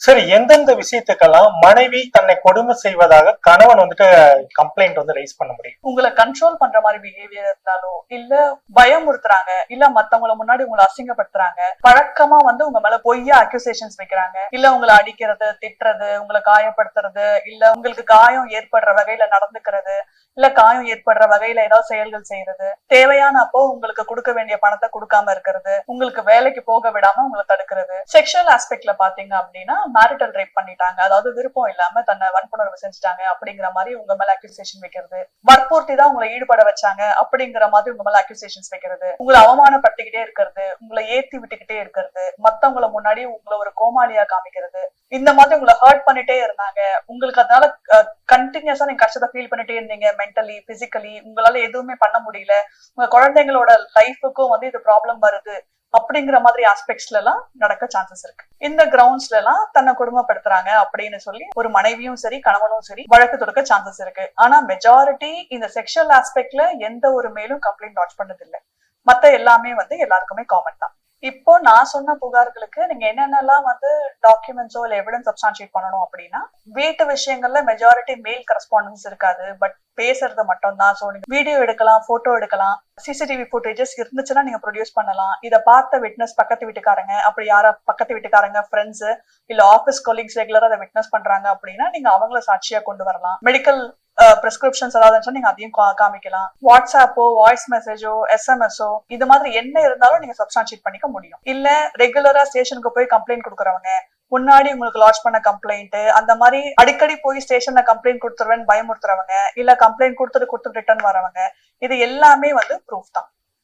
சரி, எந்தெந்த விஷயத்துக்கெல்லாம் மனைவி தன்னை கொடுமை செய்வதாக கணவன் வந்துட்டு கம்ப்ளைண்ட் வந்து ரைஸ் பண்ண முடியும்? உங்களை கண்ட்ரோல் பண்ற மாதிரி பிஹேவியர் இருந்தாலோ, இல்ல பயமுறுத்துறாங்க, இல்ல மத்தவங்கள முன்னாடி உங்களை அசிங்கப்படுத்துறாங்க, பழக்கமா வந்து உங்க மேல பொய்யா அக்யூசேஷன்ஸ் வைக்கிறாங்க, இல்ல உங்களை அடிக்கிறது, திட்டுறது, உங்களை காயப்படுத்துறது, இல்ல உங்களுக்கு காயம் ஏற்படுற வகையில நடந்துக்கிறது, இல்ல காயம் ஏற்படுற வகையில ஏதாவது செயல்கள் செய்யறது, தேவையான அப்போ உங்களுக்கு கொடுக்க வேண்டிய பணத்தை கொடுக்காம இருக்கிறது, உங்களுக்கு வேலைக்கு போக விடாம உங்களை தடுக்கிறது. செக்ஷுவல் ஆஸ்பெக்ட்ல பாத்தீங்க அப்படின்னா மேரிட்டல் ரேப் பண்ணிட்டாங்க, அதாவது விருப்பம் இல்லாம தன்னை வன்புணர்வு செஞ்சுட்டாங்க அப்படிங்கிற மாதிரி உங்க மேல அக்யூசேஷன் வைக்கிறது, வற்புறுத்தி தான் உங்களை ஈடுபட வச்சாங்க அப்படிங்கிற மாதிரி உங்க மேல அக்யூசேஷன்ஸ் வைக்கிறது, உங்களை அவமானப்படுத்திக்கிட்டே இருக்கிறது, உங்களை ஏத்தி விட்டுக்கிட்டே இருக்கிறது, மத்தவங்களை முன்னாடி உங்களை ஒரு கோமாளியா காமிக்கிறது, இந்த மாதிரி உங்களை ஹர்ட் பண்ணிட்டே இருந்தாங்க, உங்களுக்கு அதனால கண்டினியூஸா நீங்க கஷ்டத்தை ஃபீல் பண்ணிட்டே இருந்தீங்க, மென்டலி பிசிக்கலி உங்களால எதுவுமே பண்ண முடியல, உங்க குழந்தைங்களோட லைஃபுக்கும் வந்து இது ப்ராப்ளம் வருது அப்படிங்கிற மாதிரி ஆஸ்பெக்ட்ஸ்ல எல்லாம் நடக்க சான்சஸ் இருக்கு. இந்த கிரவுண்ட்ஸ்ல எல்லாம் தன்னை கொடுமைப்படுத்துறாங்க அப்படின்னு சொல்லி ஒரு மனைவியும் சரி கணவனும் சரி வழக்கு தொடுக்க சான்சஸ் இருக்கு. ஆனா மெஜாரிட்டி இந்த செக்ஷுவல் ஆஸ்பெக்ட்ல எந்த ஒரு மேலும் கம்ப்ளைண்ட் லாட்ஜ் பண்ணது இல்லை. மத்த எல்லாமே வந்து எல்லாருக்குமே காமன் தான். இப்போ நான் சொன்ன புகார்களுக்கு நீங்க என்னென்னலாம் வந்து டாக்குமெண்ட்ஸோ இல்ல எவிடன்ஸ் சப்ஸ்டான்ஷியேட் பண்ணணும் அப்படின்னா, வீட்டு விஷயங்கள்ல மெஜாரிட்டி மெயில் கரஸ்பாண்டன்ஸ் இருக்காது, பட் பேசுறது மட்டும் தான். சோ நீங்க வீடியோ எடுக்கலாம், போட்டோ எடுக்கலாம், சிசிடிவி ஃபுட்டேஜஸ் இருந்துச்சுன்னா நீங்க ப்ரொடியூஸ் பண்ணலாம். இதை பார்த்த விட்னஸ் பக்கத்து வீட்டுக்காரங்க, அப்படி யாரா பக்கத்து வீட்டுக்காரங்க, ஃப்ரெண்ட்ஸ் இல்ல ஆபீஸ் கொலீக்ஸ் ரெகுலரா அதை விட்னஸ் பண்றாங்க அப்படின்னா நீங்க அவங்கள சாட்சியா கொண்டு வரலாம். மெடிக்கல் பிரிஸ்கிரிப்ஷன்ஸ் ஏதாவது நீங்க அதையும் காமிக்கலாம். வாட்ஸ்அப்போ, வாய்ஸ் மெசேஜோ, எஸ்எம்எஸ்ஓ இது மாதிரி என்ன இருந்தாலும் நீங்க சப்ஸ்டான்ஷியேட் பண்ணிக்க முடியும். இல்ல ரெகுலரா ஸ்டேஷனுக்கு போய் கம்ப்ளைண்ட் கொடுக்கறவங்க, முன்னாடி உங்களுக்கு லாட்ஜ் பண்ண கம்ப்ளைண்ட், அந்த மாதிரி அடிக்கடி போய் ஸ்டேஷன்ல கம்ப்ளைண்ட் கொடுத்துருவேன் பயமுறுத்துறவங்க, இல்ல கம்ப்ளைண்ட் கொடுத்துட்டு ரிட்டர்ன் வரவங்க, இது எல்லாமே வந்து ப்ரூஃப் தான்.